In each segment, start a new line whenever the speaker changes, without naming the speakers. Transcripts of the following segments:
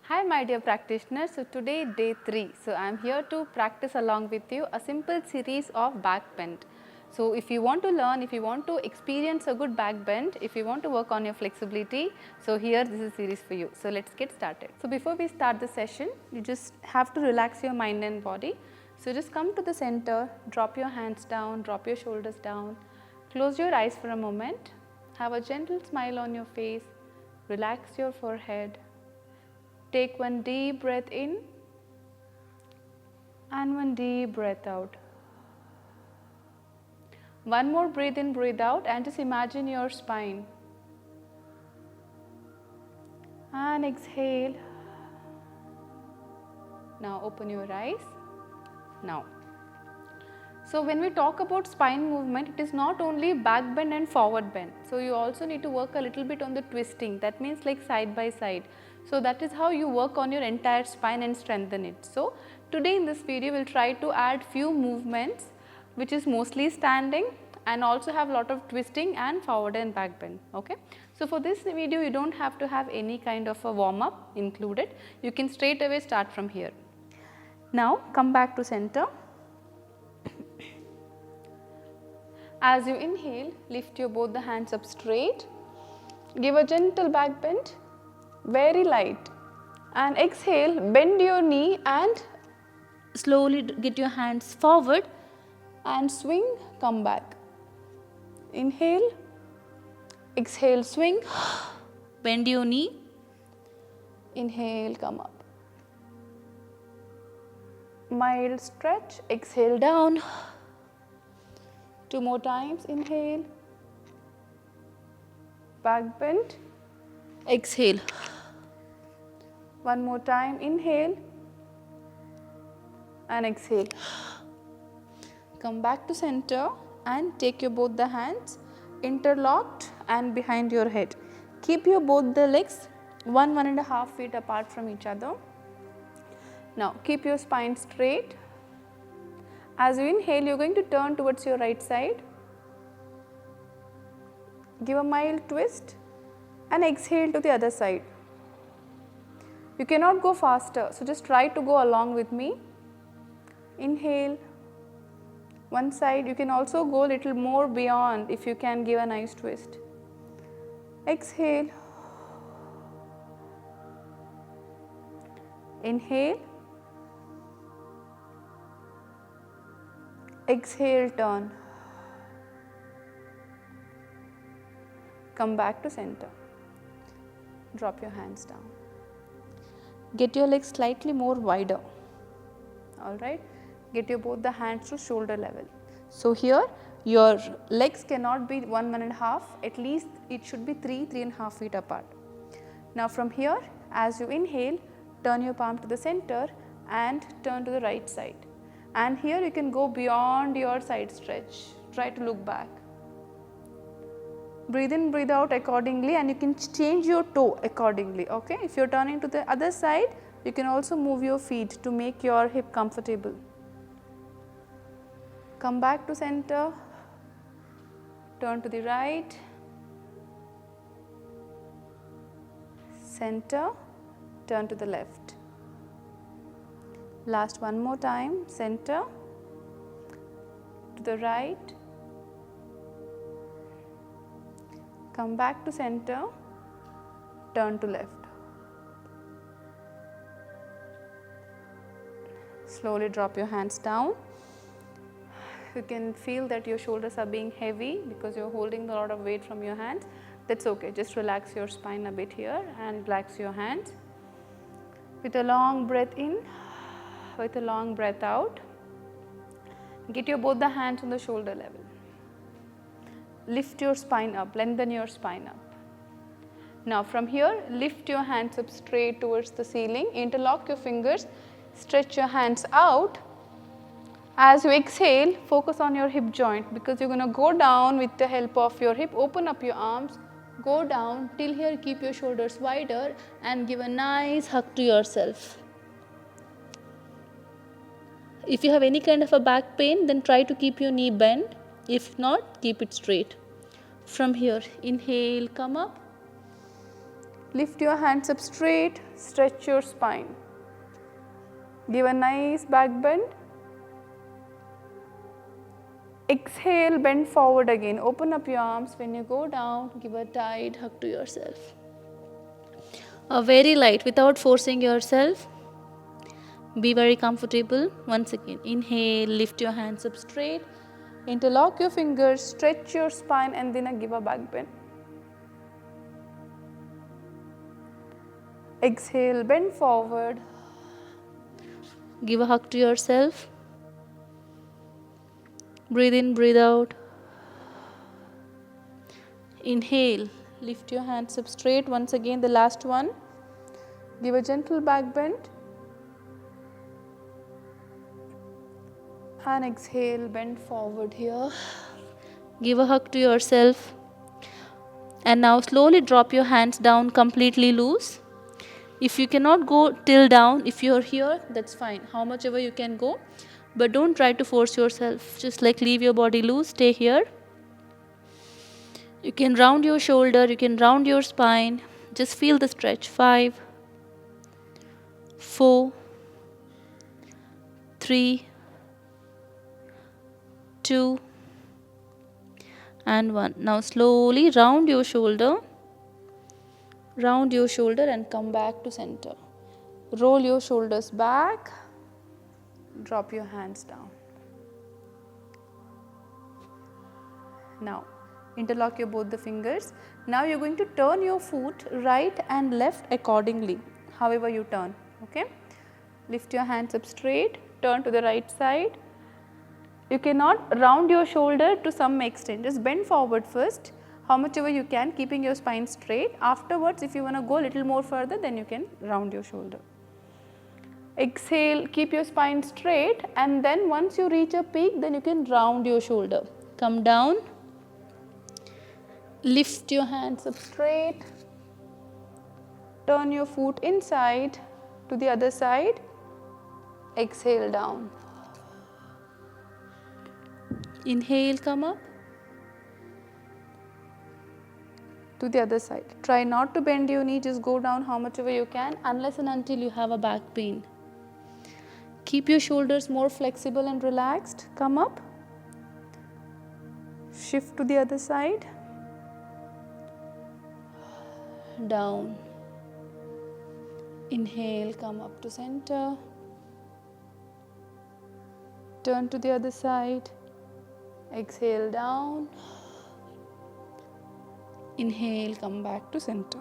Hi my dear practitioners, so today day 3, so I am here to practice along with you a simple series of back bend. So if you want to learn, if you want to experience a good back bend, if you want to work on your flexibility, so here this is a series for you. So let's get started. So before we start the session, you just have to relax your mind and body. So just come to the center, drop your hands down, drop your shoulders down, close your eyes for a moment, have a gentle smile on your face, relax your forehead. Take one deep breath in and one deep breath out. One more breathe in, breathe out, and just imagine your spine. And exhale. Now open your eyes. Now. So when we talk about spine movement, it is not only back bend and forward bend. So you also need to work a little bit on the twisting. That means like side by side. So that is how you work on your entire spine and strengthen it. So today in this video we will try to add few movements which is mostly standing and also have lot of twisting and forward and back bend. Okay. So for this video you don't have to have any kind of a warm up included. You can straight away start from here. Now come back to center. As you inhale, lift your both the hands up straight, give a gentle back bend, very light, and exhale, bend your knee and slowly get your hands forward and swing, come back. Inhale, exhale, swing, bend your knee, inhale, come up. Mild stretch, exhale down. Two more times, inhale, back bend, exhale. One more time, inhale and exhale. Come back to center and take your both the hands interlocked and behind your head. Keep your both the legs 1.5 feet apart from each other. Now keep your spine straight. As you inhale, you are going to turn towards your right side, give a mild twist and exhale to the other side. You cannot go faster, so just try to go along with me. Inhale, one side, you can also go a little more beyond if you can give a nice twist. Exhale, inhale, exhale, turn. Come back to center. Drop your hands down. Get your legs slightly more wider. Alright. Get your both the hands to shoulder level. So here your legs cannot be 1.5, at least it should be 3.5 feet apart. Now from here, as you inhale, turn your palm to the center and turn to the right side. And here you can go beyond your side stretch. Try to look back. Breathe in, breathe out accordingly, and you can change your toe accordingly. Okay. If you are turning to the other side, you can also move your feet to make your hip comfortable. Come back to center. Turn to the right. Center. Turn to the left. Last one more time, center, to the right, come back to center, turn to left. Slowly drop your hands down. You can feel that your shoulders are being heavy because you are holding a lot of weight from your hands. That's okay, just relax your spine a bit here and relax your hands. With a long breath in, with a long breath out, get your both the hands on the shoulder level. Lift your spine up, lengthen your spine up. Now from here, lift your hands up straight towards the ceiling, interlock your fingers, stretch your hands out. As you exhale, focus on your hip joint because you are going to go down with the help of your hip, open up your arms, go down till here, keep your shoulders wider and give a nice hug to yourself. If you have any kind of a back pain, then try to keep your knee bent. If not, keep it straight. From here, inhale, come up. Lift your hands up straight, stretch your spine. Give a nice back bend. Exhale, bend forward again. Open up your arms. When you go down, give a tight hug to yourself. A very light, without forcing yourself. Be very comfortable. Once again, inhale, lift your hands up straight. Interlock your fingers, stretch your spine, and then give a back bend. Exhale, bend forward. Give a hug to yourself. Breathe in, breathe out. Inhale, lift your hands up straight. Once again, the last one. Give a gentle back bend. And exhale, bend forward here. Give a hug to yourself. And now slowly drop your hands down, completely loose. If you cannot go till down, if you're here, that's fine. How much ever you can go. But don't try to force yourself. Just like leave your body loose, stay here. You can round your shoulder, you can round your spine. Just feel the stretch. 5, 4, 3, 2, and 1. Now slowly round your shoulder and come back to center. Roll your shoulders back, drop your hands down. Now interlock your both the fingers. Now you're going to turn your foot right and left accordingly, however you turn. Okay, lift your hands up straight, turn to the right side. You cannot round your shoulder to some extent, just bend forward first, how much ever you can, keeping your spine straight. Afterwards, if you want to go a little more further, then you can round your shoulder. Exhale, keep your spine straight, and then once you reach a peak, then you can round your shoulder. Come down, lift your hands up straight, turn your foot inside to the other side, exhale down. Inhale, come up to the other side. Try not to bend your knee, just go down how much ever you can, unless and until you have a back pain. Keep your shoulders more flexible and relaxed. Come up, shift to the other side, down. Inhale, come up to center, turn to the other side, exhale down, inhale, come back to center.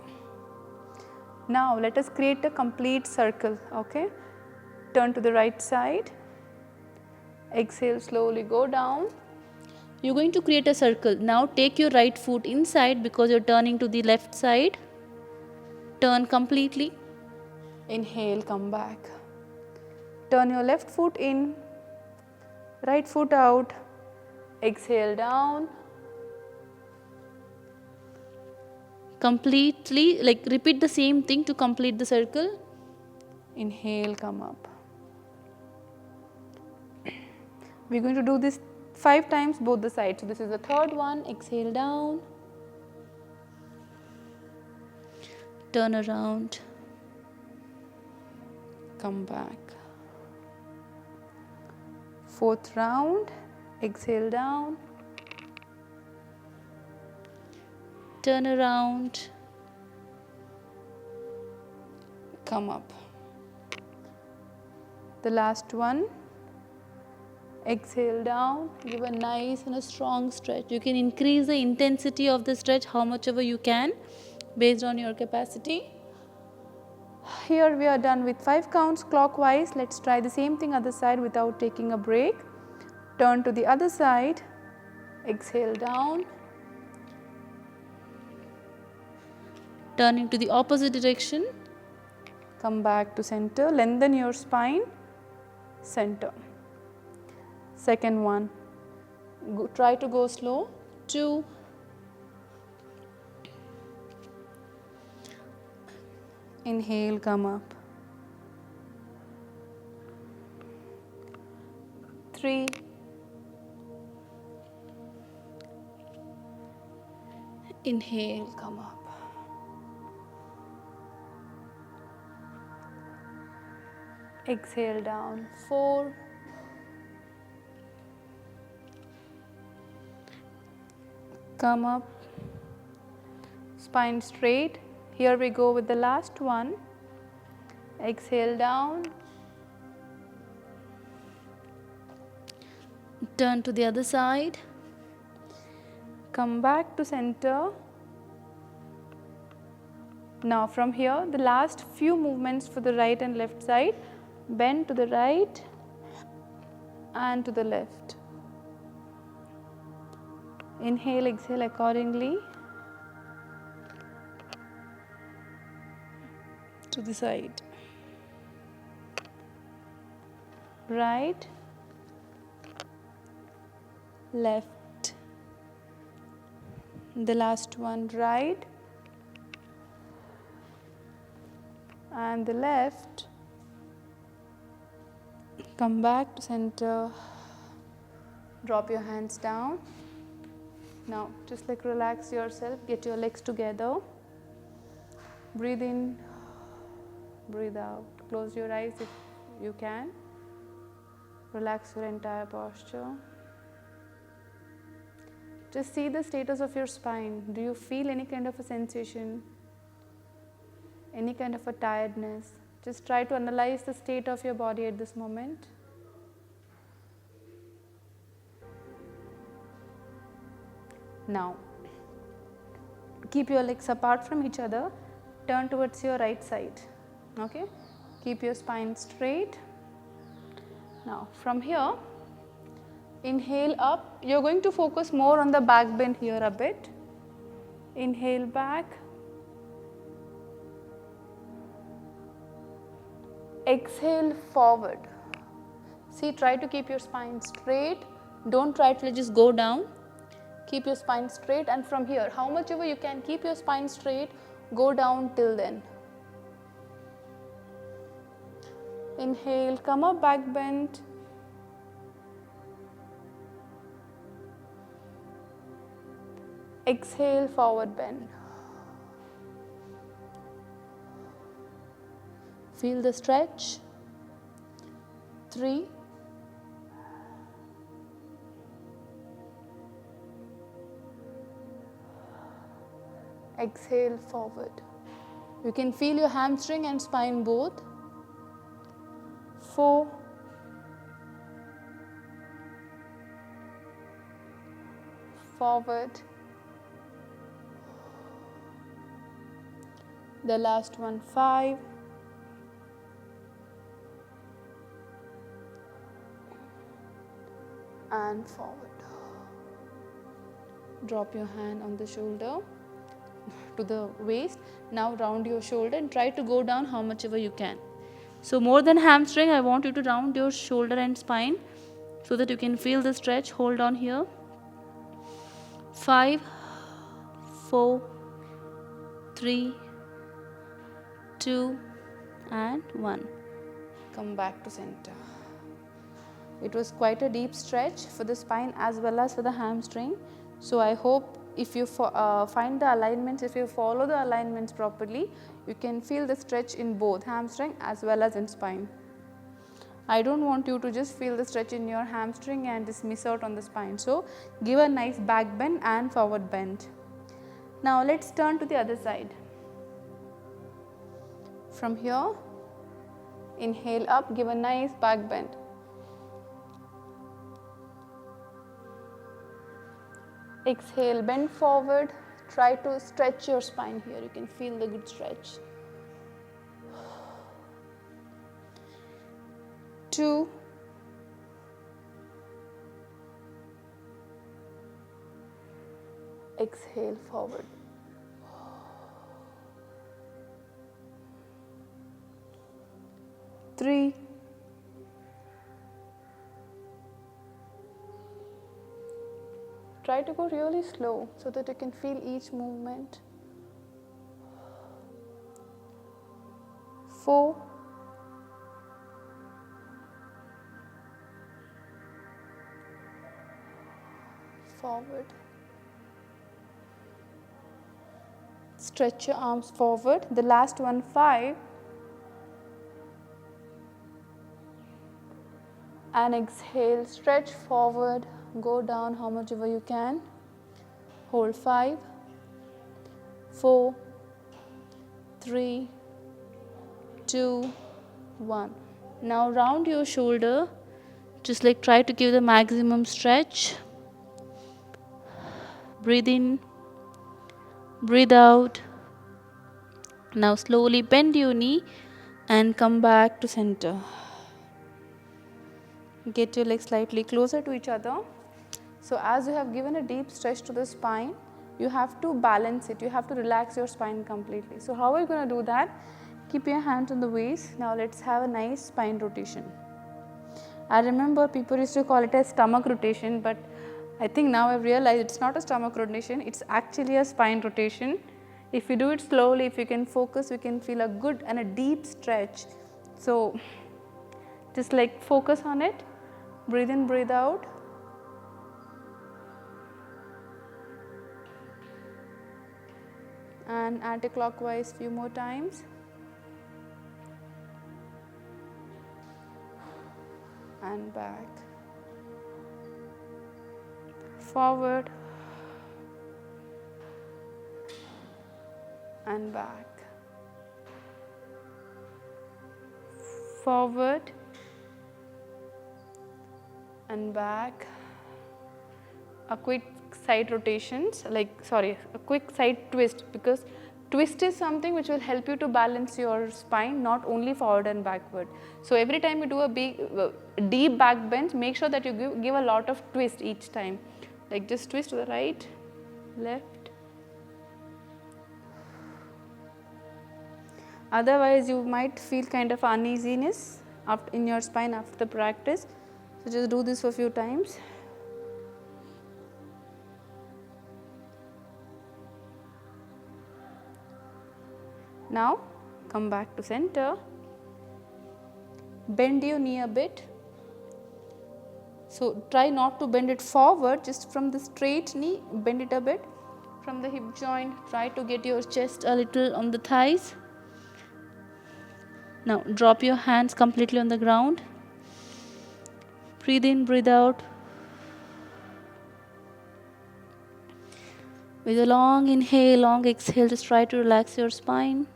Now let us create a complete circle. Okay, turn to the right side, exhale, slowly go down. You're going to create a circle. Now take your right foot inside because you're turning to the left side. Turn completely. Inhale, come back. Turn your left foot in, right foot out. Exhale down. Completely, like repeat the same thing to complete the circle. Inhale, come up. We're going to do this 5 times both the sides. So this is the third one. Exhale down. Turn around. Come back. 4th round. Exhale down. Turn around. Come up. The last one. Exhale down. Give a nice and a strong stretch. You can increase the intensity of the stretch how much ever you can based on your capacity. Here we are done with 5 counts clockwise. Let's try the same thing other side without taking a break. Turn to the other side. Exhale down. Turning to the opposite direction. Come back to center. Lengthen your spine. Center. Second one. Try to go slow. 2. Inhale, come up. 3. Inhale, come up. Exhale down. 4. Come up. Spine straight. Here we go with the last one. Exhale down. Turn to the other side. Come back to center. Now from here, the last few movements for the right and left side. Bend to the right and to the left. Inhale, exhale accordingly. To the side. Right, left. The last one, right and the left. Come back to center. Drop your hands down. Now just like relax yourself, get your legs together. Breathe in, breathe out. Close your eyes if you can. Relax your entire posture. Just see the status of your spine. Do you feel any kind of a sensation? Any kind of a tiredness? Just try to analyze the state of your body at this moment. Now, keep your legs apart from each other. Turn towards your right side. Okay? Keep your spine straight. Now, from here, inhale up. You're going to focus more on the back bend here a bit. Inhale back. Exhale forward. See, try to keep your spine straight. Don't try to just go down. Keep your spine straight, and from here, how much ever you can keep your spine straight, go down till then. Inhale, come up, back bend. Exhale, forward bend. Feel the stretch. 3. Exhale forward. You can feel your hamstring and spine both. 4. Forward. The last one, 5. And forward. Drop your hand on the shoulder to the waist. Now round your shoulder and try to go down how much ever you can. So more than hamstring, I want you to round your shoulder and spine so that you can feel the stretch. Hold on here. 5, 4, 3, 2 and 1. Come back to center. It was quite a deep stretch for the spine as well as for the hamstring. So I hope if you find the alignments, if you follow the alignments properly, you can feel the stretch in both hamstring as well as in spine. I don't want you to just feel the stretch in your hamstring and just miss out on the spine. So give a nice back bend and forward bend. Now let's turn to the other side. From here, inhale up, give a nice back bend. Exhale, bend forward. Try to stretch your spine here. You can feel the good stretch. 2. Exhale forward. 3. Try to go really slow so that you can feel each movement. 4. Forward. Stretch your arms forward. The last one, 5. and exhale, stretch forward, go down how much ever you can. Hold 5, 4, 3, 2, 1. Now round your shoulder, just like try to give the maximum stretch. Breathe in, breathe out. Now slowly bend your knee and come back to center. Get your legs slightly closer to each other. So as you have given a deep stretch to the spine, you have to balance it. You have to relax your spine completely. So how are you going to do that? Keep your hands on the waist. Now let's have a nice spine rotation. I remember people used to call it a stomach rotation, but I think now I've realized it's not a stomach rotation, it's actually a spine rotation. If you do it slowly, if you can focus, you can feel a good and a deep stretch. So just like focus on it, breathe in, breathe out. And anti-clockwise few more times. And back. Forward. And back. Forward. And back. A quick side rotations, a quick side twist, because twist is something which will help you to balance your spine not only forward and backward. So every time you do a big deep back bend, make sure that you give a lot of twist each time, like just twist to the right, left. Otherwise you might feel kind of uneasiness in your spine after the practice. So just do this for a few times. Now come back to center, bend your knee a bit. So try not to bend it forward, just from the straight knee, bend it a bit. From the hip joint, try to get your chest a little on the thighs. Now drop your hands completely on the ground. Breathe in, breathe out. With a long inhale, long exhale, just try to relax your spine.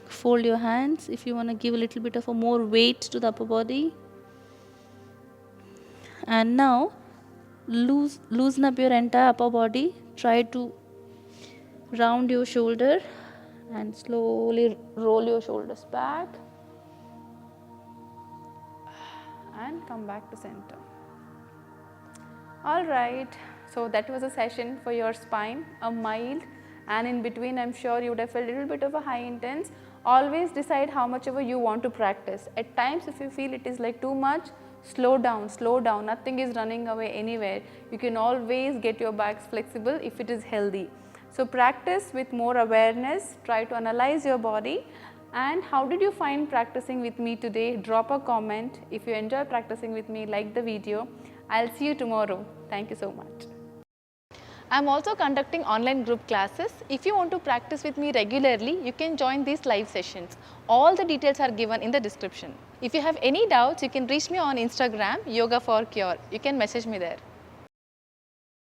Fold your hands if you want to give a little bit of a more weight to the upper body. And now loosen up your entire upper body. Try to round your shoulder and slowly roll your shoulders back and come back to center. Alright, so that was a session for your spine, a mild, and in between I'm sure you would have felt a little bit of a high intense. Always decide how much ever you want to practice. At times if you feel it is like too much, slow down, nothing is running away anywhere. You can always get your backs flexible if it is healthy. So practice with more awareness, try to analyze your body. And how did you find practicing with me today? Drop a comment. If you enjoy practicing with me, like the video. I'll see you tomorrow. Thank you so much. I'm also conducting online group classes. If you want to practice with me regularly, you can join these live sessions. All the details are given in the description. If you have any doubts, you can reach me on Instagram, Yoga for Cure. You can message me there.